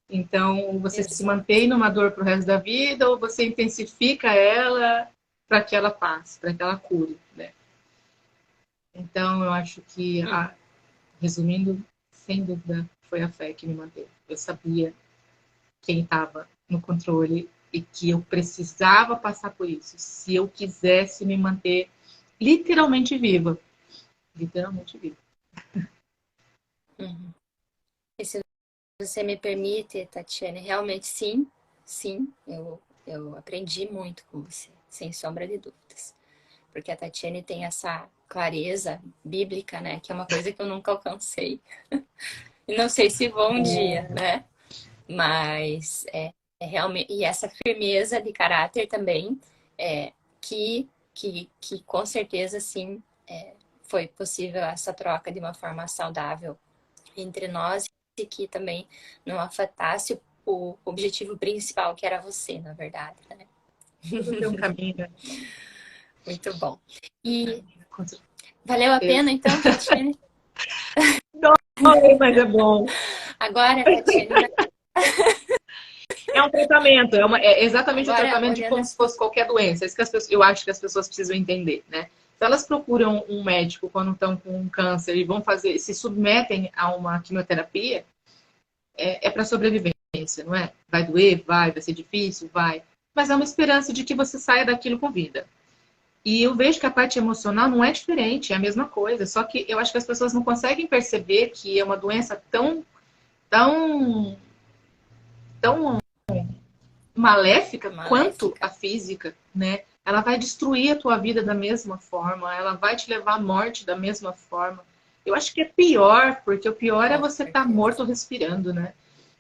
Então você se mantém numa dor pro resto da vida ou você intensifica ela para que ela passe, para que ela cure. Né? Então eu acho que, resumindo, sem dúvida, foi a fé que me manteve. Eu sabia quem estava no controle e que eu precisava passar por isso, se eu quisesse me manter literalmente viva. Literalmente viva. E se você me permite, Tatiane, realmente sim, eu aprendi muito com você, sem sombra de dúvidas. Porque a Tatiane tem essa clareza bíblica, né? Que é uma coisa que eu nunca alcancei. E não sei se vou um dia, né? Mas realmente, e essa firmeza de caráter também, que com certeza sim foi possível essa troca de uma forma saudável entre nós e que também não afetasse o objetivo principal, que era você, na verdade, né? Tudo tem um caminho, né? Muito bom. E valeu a pena, então, Tatiane? Não, mas é bom. Agora, Tatiane... É um tratamento, é exatamente agora, o tratamento de como se fosse qualquer doença. Isso que eu acho que as pessoas precisam entender, né? Se elas procuram um médico quando estão com um câncer e vão fazer, se submetem a uma quimioterapia, é para sobrevivência, não é? Vai doer? Vai ser difícil? Vai. Mas é uma esperança de que você saia daquilo com vida. E eu vejo que a parte emocional não é diferente, é a mesma coisa. Só que eu acho que as pessoas não conseguem perceber que é uma doença tão maléfica quanto a física, né? Ela vai destruir a tua vida da mesma forma, ela vai te levar à morte da mesma forma. Eu acho que é pior, porque o pior é você estar morto respirando, né?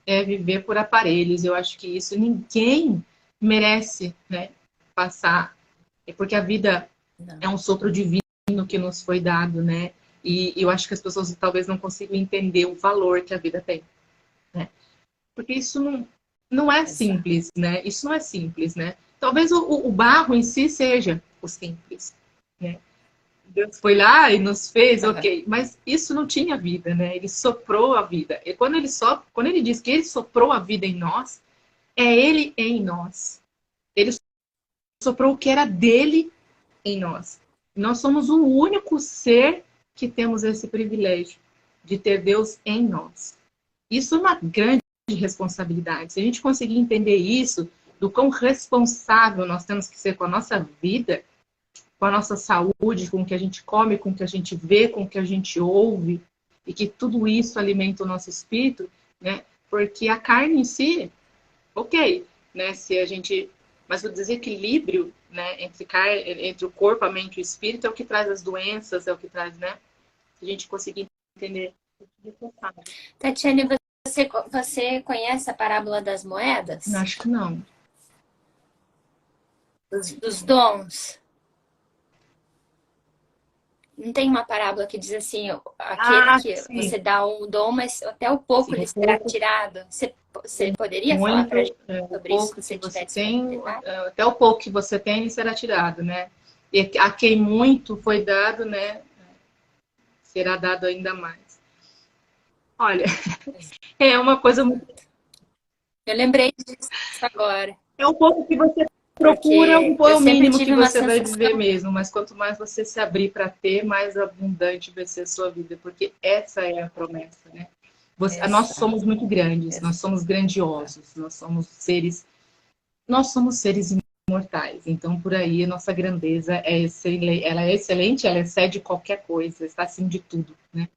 É viver por aparelhos. Eu acho que isso ninguém merece, né, passar. É porque a vida é um sopro divino que nos foi dado, né? E eu acho que as pessoas talvez não consigam entender o valor que a vida tem, né? Porque isso não é simples, né? Isso não é simples, né? Talvez o barro em si seja o simples, né? Deus foi lá e nos fez, ok. Mas isso não tinha vida, né? Ele soprou a vida. E quando ele diz que ele soprou a vida em nós, é ele em nós. Ele soprou o que era dele em nós. Nós somos o único ser que temos esse privilégio de ter Deus em nós. Isso é uma grande responsabilidade. Se a gente conseguir entender isso, do quão responsável nós temos que ser com a nossa vida, com a nossa saúde, com o que a gente come, com o que a gente vê, com o que a gente ouve, e que tudo isso alimenta o nosso espírito, né? Porque a carne em si, ok, né? Se a gente, mas o desequilíbrio, né, entre o corpo, a mente e o espírito é o que traz as doenças, é o que traz, né? Se a gente conseguir entender. Tatiane, você conhece a parábola das moedas? Acho que não. Dos dons. Não tem uma parábola que diz assim, aquele que sim. Você dá um dom, mas até o pouco lhe será tirado. Você poderia falar para a gente sobre isso? Que você tem, até o pouco que você tem, lhe será tirado, né? E a quem muito foi dado, né? Será dado ainda mais. Olha, é uma coisa muito... Eu lembrei disso agora. É um pouco que você procura, o mínimo que você vai viver mesmo. Mas quanto mais você se abrir para ter, mais abundante vai ser a sua vida. Porque essa é a promessa, né? Nós Exato, somos muito grandes, nós exato. somos grandiosos, nós somos seres imortais. Então, por aí, a nossa grandeza ela é excelente, ela excede qualquer coisa, está acima de tudo, né?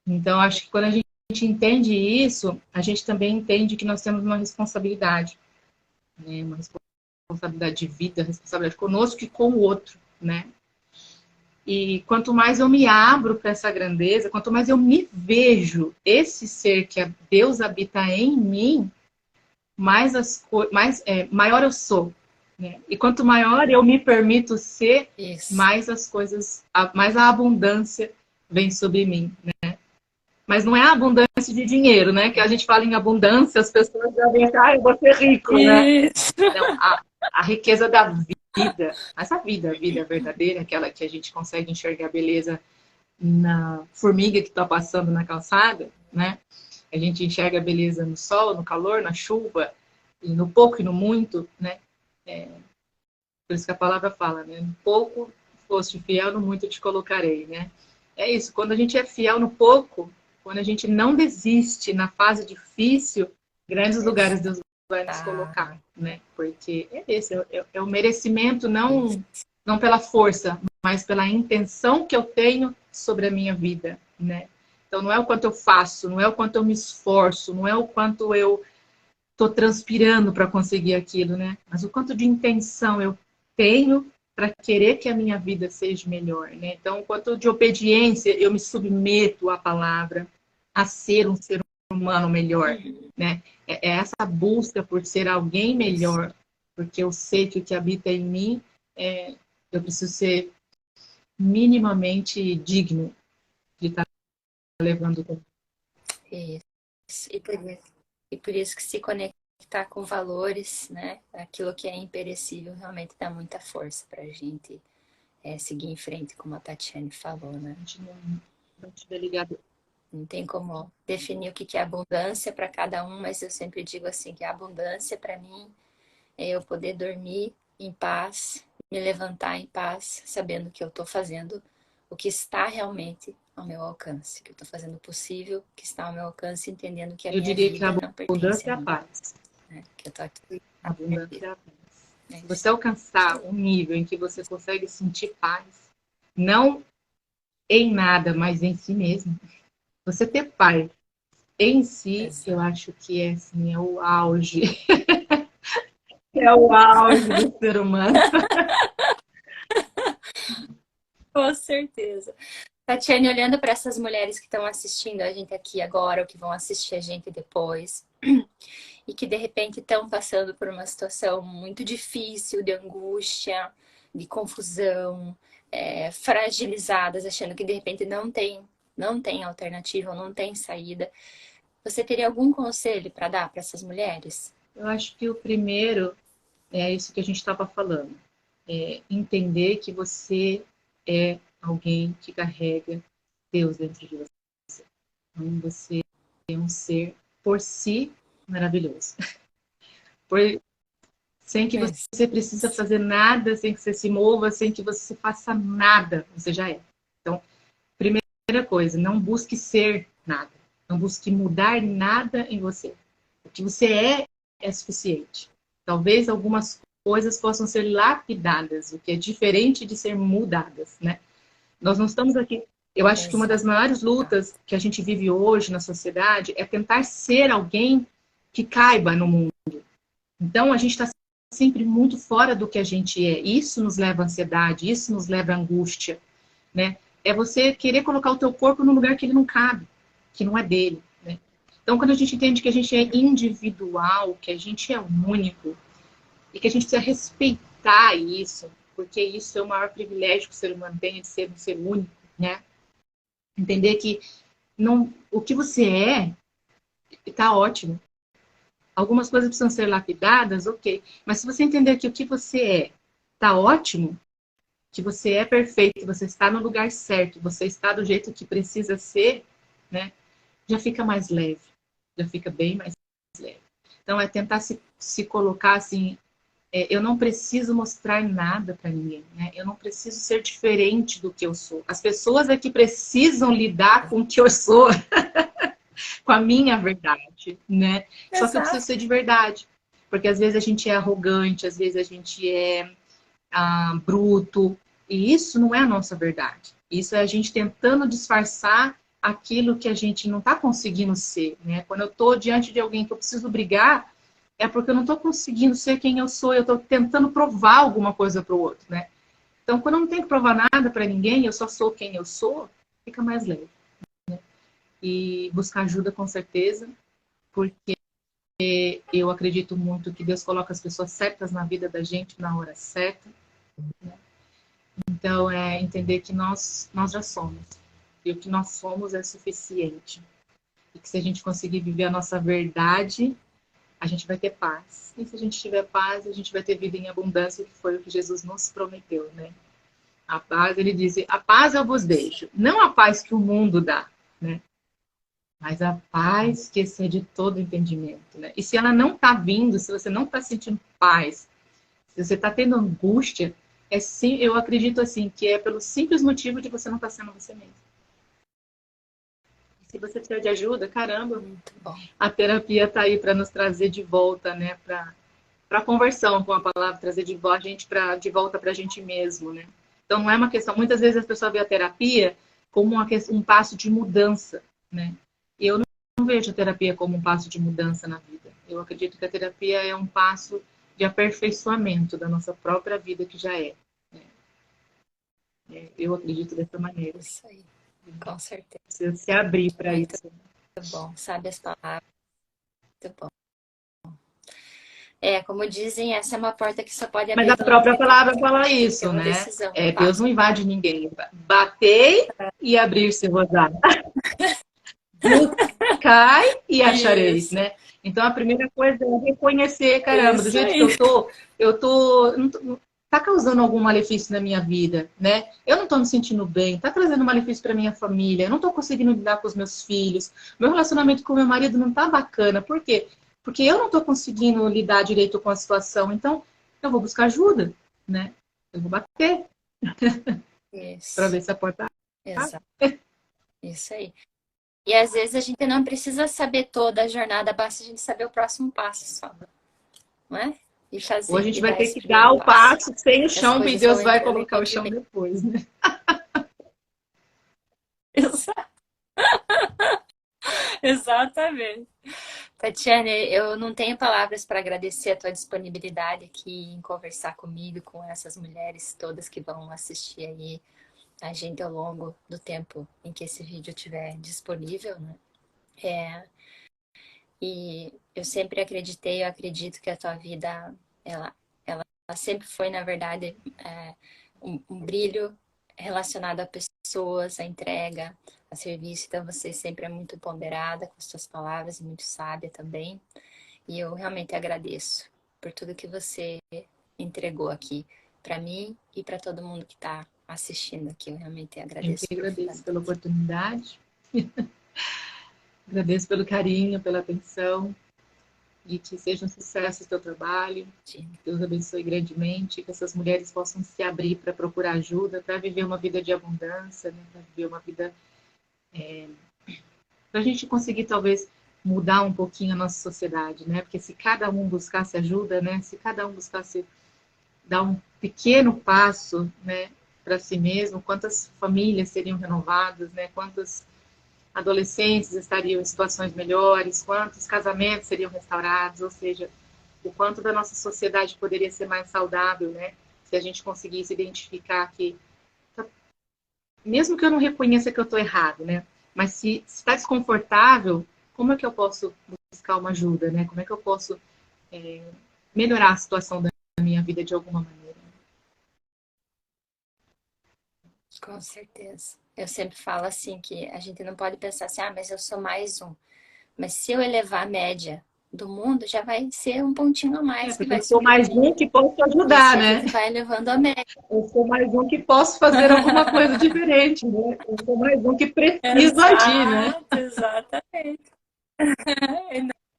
Então, acho que quando a gente entende isso, a gente também entende que nós temos uma responsabilidade, né? Uma responsabilidade de vida, responsabilidade conosco e com o outro, né? E quanto mais eu me abro para essa grandeza, quanto mais eu me vejo esse ser que Deus habita em mim, maior eu sou, né? E quanto maior eu me permito ser, Isso. mais as coisas, mais a abundância vem sobre mim, né? Mas não é a abundância de dinheiro, né? Que a gente fala em abundância, as pessoas já vêm achar, eu vou ser rico, né? Isso. Não, a riqueza da vida, essa vida, a vida verdadeira, aquela que a gente consegue enxergar beleza na formiga que está passando na calçada, né? A gente enxerga a beleza no sol, no calor, na chuva, e no pouco e no muito, né? Por isso que a palavra fala, né? No pouco foste fiel, no muito te colocarei, né? É isso, quando a gente é fiel no pouco, quando a gente não desiste na fase difícil, grandes lugares Deus vai nos colocar, Exato. né? Porque é esse, é o merecimento, Isso. não pela força, mas pela intenção que eu tenho sobre a minha vida, né? Então não é o quanto eu faço, não é o quanto eu me esforço, não é o quanto eu estou transpirando para conseguir aquilo, né? Mas o quanto de intenção eu tenho para querer que a minha vida seja melhor, né? Então, o quanto de obediência eu me submeto à palavra, a ser um ser humano melhor, Uhum. né? É essa busca por ser alguém Isso. melhor, porque eu sei que o que habita em mim, eu preciso ser minimamente digno de estar levando. Isso. E por isso que se conectar com valores, né? Aquilo que é imperecível realmente dá muita força pra gente seguir em frente, como a Tatiane falou, né? A gente não estiver ligado. Não tem como definir o que é abundância para cada um, mas eu sempre digo assim que a abundância para mim é eu poder dormir em paz, me levantar em paz, sabendo que eu estou fazendo o que está realmente ao meu alcance, que eu estou fazendo o possível que está ao meu alcance, entendendo que a Eu minha diria que a vida não pertence a abundância é a mim, paz. né? Que eu estou aqui A abundância é a paz. é Se isso. você alcançar um nível em que você consegue sentir paz, não em nada, mas em si mesmo, você ter paz em si, eu Exato. acho que é, assim, é o auge. É o auge do ser humano. Com certeza. Tatiane, olhando para essas mulheres que estão assistindo a gente aqui agora, ou que vão assistir a gente depois, e que de repente estão passando por uma situação muito difícil, de angústia, de confusão, fragilizadas, achando que de repente não tem alternativa, não tem saída. Você teria algum conselho para dar para essas mulheres? Eu acho que o primeiro é isso que a gente estava falando. É entender que você é alguém que carrega Deus dentro de você. Então, você é um ser por si maravilhoso. Por, sem que É, você precisa fazer nada, sem que você se mova, sem que você faça nada, você já é. Então, primeira coisa, não busque ser nada. Não busque mudar nada em você. O que você é suficiente. Talvez algumas coisas possam ser lapidadas, o que é diferente de ser mudadas, né? Nós não estamos aqui. Eu acho que uma das exato. maiores lutas que a gente vive hoje na sociedade é tentar ser alguém que caiba no mundo. Então, a gente está sempre muito fora do que a gente é. Isso nos leva à ansiedade, isso nos leva à angústia, né? É você querer colocar o teu corpo num lugar que ele não cabe, que não é dele, né? Então, quando a gente entende que a gente é individual, que a gente é único e que a gente precisa respeitar isso, porque isso é o maior privilégio que o ser humano tem, de ser um ser único, né? Entender que não, o que você é está ótimo. Algumas coisas precisam ser lapidadas, ok. Mas se você entender que o que você é está ótimo, que você é perfeito, você está no lugar certo, você está do jeito que precisa ser, né? Já fica mais leve, já fica bem mais leve. Então, é tentar se colocar assim, eu não preciso mostrar nada para ninguém, né? Eu não preciso ser diferente do que eu sou. As pessoas é que precisam lidar com o que eu sou. com a minha verdade, né? Só que eu preciso Exato. ser de verdade. Porque às vezes a gente é arrogante, às vezes a gente é bruto. E isso não é a nossa verdade. Isso é a gente tentando disfarçar aquilo que a gente não está conseguindo ser, né? Quando eu estou diante de alguém que eu preciso brigar, é porque eu não estou conseguindo ser quem eu sou, eu estou tentando provar alguma coisa para o outro, né? Então, quando eu não tenho que provar nada para ninguém, eu só sou quem eu sou, fica mais leve. E buscar ajuda com certeza, porque eu acredito muito que Deus coloca as pessoas certas na vida da gente na hora certa. Então, é entender que nós já somos. E o que nós somos é suficiente. E que se a gente conseguir viver a nossa verdade, a gente vai ter paz. E se a gente tiver paz, a gente vai ter vida em abundância, que foi o que Jesus nos prometeu, né? A paz, ele diz, a paz eu vos deixo. Não a paz que o mundo dá, né? Mas a paz que excede todo entendimento, né? E se ela não está vindo, se você não está sentindo paz, se você está tendo angústia, sim, eu acredito assim, que é pelo simples motivo de você não estar sendo você mesmo. Se você precisa de ajuda, caramba, Muito bom. a terapia está aí para nos trazer de volta, né? Para a conversão com a palavra, trazer de volta para a gente mesmo, né? Então não é uma questão. Muitas vezes as pessoas veem a terapia como um passo de mudança, né? E eu não vejo a terapia como um passo de mudança na vida. Eu acredito que a terapia é um passo de aperfeiçoamento da nossa própria vida que já é. Eu acredito dessa maneira. Isso aí, com certeza. Precisa se abrir para Muito isso. bom, sabe as palavras. Muito bom. Como dizem, essa é uma porta que só pode Mas abrir a pela própria palavra atitude. fala Tem que ter isso, uma né? decisão, Deus passo. não invade ninguém. Batei e abrir-se vos-á. Buscai e achareis, Isso, né? Então a primeira coisa é reconhecer, caramba, do isso jeito que aí. eu tô, tá causando algum malefício na minha vida, né? Eu não tô me sentindo bem, tá trazendo malefício para minha família, eu não tô conseguindo lidar com os meus filhos, meu relacionamento com meu marido não tá bacana. Por quê? Porque eu não tô conseguindo lidar direito com a situação, então eu vou buscar ajuda, né? Eu vou bater para Isso, ver se a porta abre. exato. Isso aí. E às vezes a gente não precisa saber toda a jornada, basta a gente saber o próximo passo só, não é? E Ou a fazer, gente e vai dar ter esse que primeiro dar o passo. passo sem o E as chão e coisas Deus vão vai entrando colocar o enquanto chão bem. depois, né? Exatamente. Tatiane, eu não tenho palavras para agradecer a tua disponibilidade aqui em conversar comigo, com essas mulheres todas que vão assistir aí a gente ao longo do tempo em que esse vídeo estiver disponível, né? E eu sempre acreditei, eu acredito que a tua vida, ela sempre foi, na verdade, um brilho relacionado a pessoas, a entrega, a serviço. Então você sempre é muito ponderada com as suas palavras e muito sábia também. E eu realmente agradeço por tudo que você entregou aqui para mim e para todo mundo que está assistindo aqui. Eu realmente Eu que agradeço agradeço pela profundamente. oportunidade, agradeço pelo carinho, pela atenção, e que seja um sucesso o teu trabalho. Deus abençoe grandemente, que essas mulheres possam se abrir para procurar ajuda, para viver uma vida de abundância, né? Para viver uma vida. Para a gente conseguir, talvez, mudar um pouquinho a nossa sociedade, né? Porque se cada um buscasse ajuda, né? Se cada um buscasse dar um pequeno passo, né? Para si mesmo, quantas famílias seriam renovadas, né? Quantas adolescentes estariam em situações melhores, quantos casamentos seriam restaurados, ou seja, o quanto da nossa sociedade poderia ser mais saudável, né? Se a gente conseguisse identificar que, mesmo que eu não reconheça que eu estou errado, né? Mas se está desconfortável, como é que eu posso buscar uma ajuda, né? Como é que eu posso melhorar a situação da minha vida de alguma maneira? Com certeza. Eu sempre falo assim que a gente não pode pensar assim, mas eu sou mais um. Mas se eu elevar a média do mundo, já vai ser um pontinho a mais que Porque eu vai sou subir para mais mim. um que posso E ajudar, assim a né? gente vai elevando a média. Eu sou mais um que posso fazer alguma coisa diferente, né? Eu sou mais um que preciso agir, né? Exato, exatamente.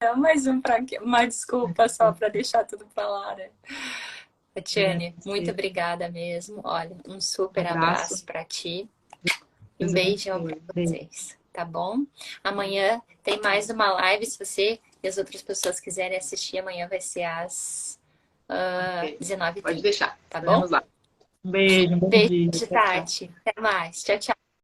Não mais uma desculpa só para deixar tudo para lá, né? Tatiane, muito Você. obrigada mesmo. Olha, um Um super abraço. abraço para ti e um Deus beijão para abençoe. Beijo. vocês. tá bom? Amanhã tem mais uma live, se você e as outras pessoas quiserem assistir, amanhã vai ser às Ok. 19h30, Pode deixar. tá bom? Vamos lá. Um beijo, um bom dia. Beijo, Tchau, tchau. Tati. Até mais. Tchau, tchau.